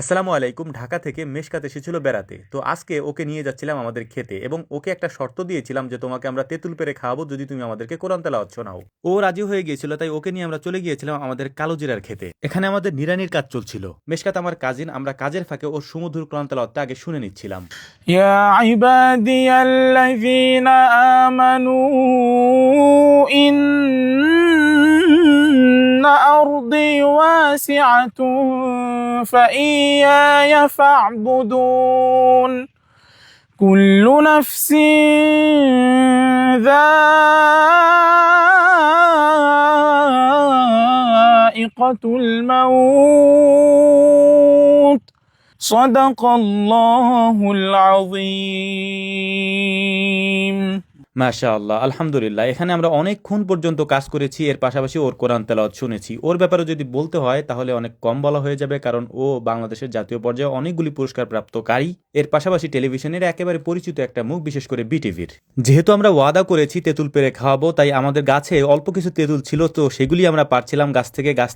আসসালামু আলাইকুম। ঢাকা থেকে মেশকাত এসেছিল বেড়াতে। তো আজকে ওকে নিয়ে যাচ্ছিলাম আমাদের খেতে এবং ওকে একটা শর্ত দিয়েছিলাম যে তোমাকে আমরা তেঁতুল পেড়ে খাওয়াবো যদি তুমি আমাদেরকে কোরআন তেলাওয়াত শোনাও। ও রাজি হয়ে গিয়েছিল, তাই ওকে নিয়ে আমরা চলে গিয়েছিলাম আমাদের কালোজিরার খেতে। এখানে আমাদের নিরানির কাজ চলছিল। মেশকাত আমার কাজিন, আমরা কাজের ফাঁকে ওর সুমধুর কোরআন তেলাওয়াতটা আগে শুনে নিচ্ছিলাম। يا عبادي الذين آمنوا إن أرضي واسعة فإياي فاعبدون كل نفس ذائقة الموت صدق الله العظيم মাশাআল্লাহ, আলহামদুলিল্লাহ। এখানে আমরা অনেকক্ষণ পর্যন্ত কাজ করেছি, এর পাশাপাশি ওর কোরআন তেলাওয়াত শুনেছি। ওর ব্যাপারে যদি বলতে হয় তাহলে অনেক কম বলা হয়ে যাবে, কারণ ও বাংলাদেশের জাতীয় পর্যায়ে অনেকগুলি পুরস্কার প্রাপ্তকারী। এর পাশাপাশি টেলিভিশনের একেবারে পরিচিত একটা মুখ, বিশেষ করে বিটিভির। যেহেতু আমরা ওয়াদা করেছি তেঁতুল পেড়ে খাওয়াবো, তাই আমাদের গাছে অল্প কিছু তেঁতুল ছিল, তো সেগুলি আমরা পারছিলাম গাছ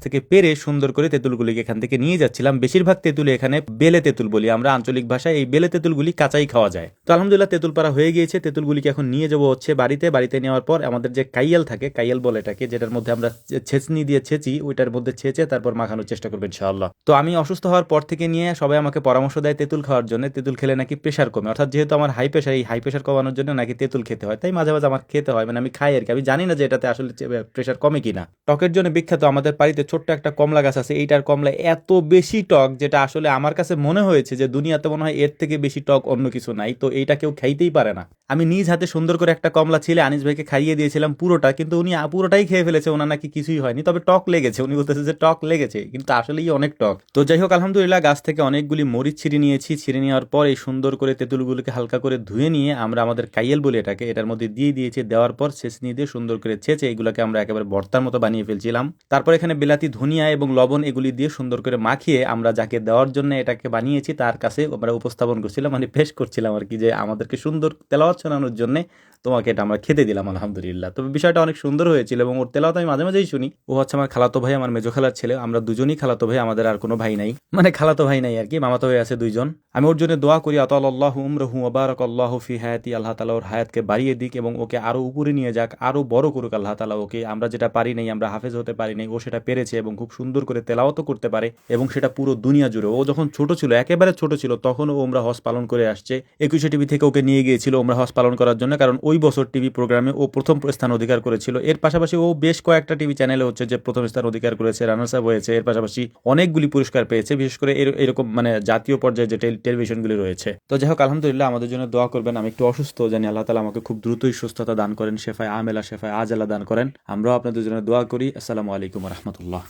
থেকে পেরে সুন্দর করে তেঁতুলগুলিকে এখান থেকে নিয়ে যাচ্ছিলাম। বেশিরভাগ তেঁতুল এখানে বেলে তেঁতুল বলি আমরা আঞ্চলিক ভাষায়। এই বেলে তেঁতুলগুলি কাঁচাই খাওয়া যায়। তো আলহামদুলিল্লাহ তেঁতুল পাড়া হয়ে গিয়েছে। তেঁতুলগুলিকে এখন নিয়ে যাবো হচ্ছে বাড়িতে নেওয়ার পর আমাদের যে কাইয়াল থাকে, কাইয়াল বলে এটাকে, যেটার মধ্যে আমরা ছেঁচনি দিয়ে ছেঁচি, ওইটার মধ্যে ছেঁচে তারপর মাখানোর চেষ্টা করবেন ইনশাআল্লাহ। তো আমি অসুস্থ হওয়ার পর থেকে নিয়ে সবাই আমাকে পরামর্শ দেয় তেঁতুল খাওয়ার জন্য। তেঁতুল খেলে নাকি প্রেশার কমে, অর্থাৎ যেহেতু আমার হাই প্রেশার, এই হাই প্রেশার কমানোর জন্য নাকি তেঁতুল খেতে হয়। তাই মাঝে মাঝে আমার খেতে হয়, মানে আমি খাই আর কি। আমি জানি না যে এটাতে আসলে প্রেশার কমে কিনা। টকের জন্য বিখ্যাত আমাদের বাড়িতে ছোট্ট একটা কমলা গাছ আছে। এইটার কমলা এত বেশি টক, যেটা আসলে আমার কাছে মনে হয়েছে যে দুনিয়াতে মনে হয় এর থেকে বেশি টক অন্য কিছু নাই। তো এইটা কেউ খাইতেই পারে না। আমি নিজ হাতে সুন্দর করে একটা কমলা ছিলে আনিস ভাইকে খাইয়ে দিয়েছিলাম পুরোটা, কিন্তু উনি পুরোটাই খেয়ে ফেলেছে। ওনার নাকি কিছুই হয়নি, তবে টক লেগেছে। উনি বলতেছে যে টক লেগেছে, কিন্তু আসলেই অনেক টক। তো যাই হোক, আলহামদুলিল্লাহ গাছ থেকে অনেকগুলি মরিচ ছিঁড়ে নিয়েছি। ছিঁড়ে নেওয়ার পর এই সুন্দর করে তেঁতুলগুলোকে হালকা করে ধুয়ে নিয়ে আমরা আমাদের কাইয়েল বলি এটাকে, এটার মধ্যে দিয়ে দিয়েছি। দেওয়ার পর ছেঁচনি দিয়ে সুন্দর করে ছেঁচে এগুলোকে আমরা একেবারে ভর্তার মতো বানিয়ে ফেলছিলাম। তারপর এখানে বিলাতি, ধনিয়া এবং লবণ এগুলি দিয়ে সুন্দর করে মাখিয়ে আমরা যাকে দেওয়ার জন্য এটাকে বানিয়েছি তার কাছে আমরা উপস্থাপন করছিলাম, মানে পেশ করছিলাম আর কি, যে আমাদেরকে সুন্দর তেলাওয়াত শোনানোর জন্য তোমাকে এটা আমরা খেতে দিলাম আলহামদুলিল্লাহ। তবে বিষয়টা অনেক সুন্দর হয়েছিল এবং ওর তেলাওয়াত আমি মাঝে মাঝেই শুনি। ও হচ্ছে আমার খালাতো ভাই, আমার মেজো খালার ছেলে। আমরা দুজনই খালাতো ভাই, আমাদের আর কোনো ভাই নাই, মানে খালাতো ভাই নাই আর কি, মামাতো ভাই আছে দুইজন। আমি ওর জন্য দোয়া করি আতাল্লাহু উমরহু ওয়া বারাকাল্লাহু ফি হায়াতি, আল্লাহ তাআলা ওর হায়াতকে বাড়িয়ে দিক এবং ওকে আরো উপরে নিয়ে যাক, আরো বড় করুক আল্লাহ তাআলা ওকে। আমরা যেটা পারি নাই, আমরা হাফেজ হতে পারি নাই, ও সেটা পেরেছে এবং খুব সুন্দর করে তেলাওয়াতও করতে পারে, এবং সেটা পুরো দুনিয়া জুড়ে। ও যখন ছোট ছিল, একেবারে ছোট ছিল, তখন ও ওমরা হজ পালন করে আসছে। 21 টিভি থেকে ওকে নিয়ে গিয়েছিল ওমরা হজ পালন করার জন্য, কারণ ওই বছর টিভি প্রোগ্রামে ও প্রথম স্থান অধিকার করেছিল। এর পাশাপাশি ও বেশ কয়েকটা টিভি চ্যানেলে হচ্ছে যে প্রথম স্থান অধিকার করেছে, রানার্স আপ হয়েছে। এর পাশাপাশি অনেকগুলি পুরস্কার পেয়েছে, বিশেষ করে এরকম মানে জাতীয় পর্যায়ে যে টেলিভিশনগুলি রয়েছে। তো যাই হোক, আলহামদুলিল্লাহ আমাদের জন্য দোয়া করবেন। আমি একটু অসুস্থ, জানি আল্লাহ তাআলা আমাকে খুব দ্রুতই সুস্থতা দান করেন, শেফায়ে আমেলা শেফায়ে আজলা দান করেন। আমরাও আপনাদের জন্য দোয়া করি। আসসালামু আলাইকুম ওয়া রাহমাতুল্লাহ।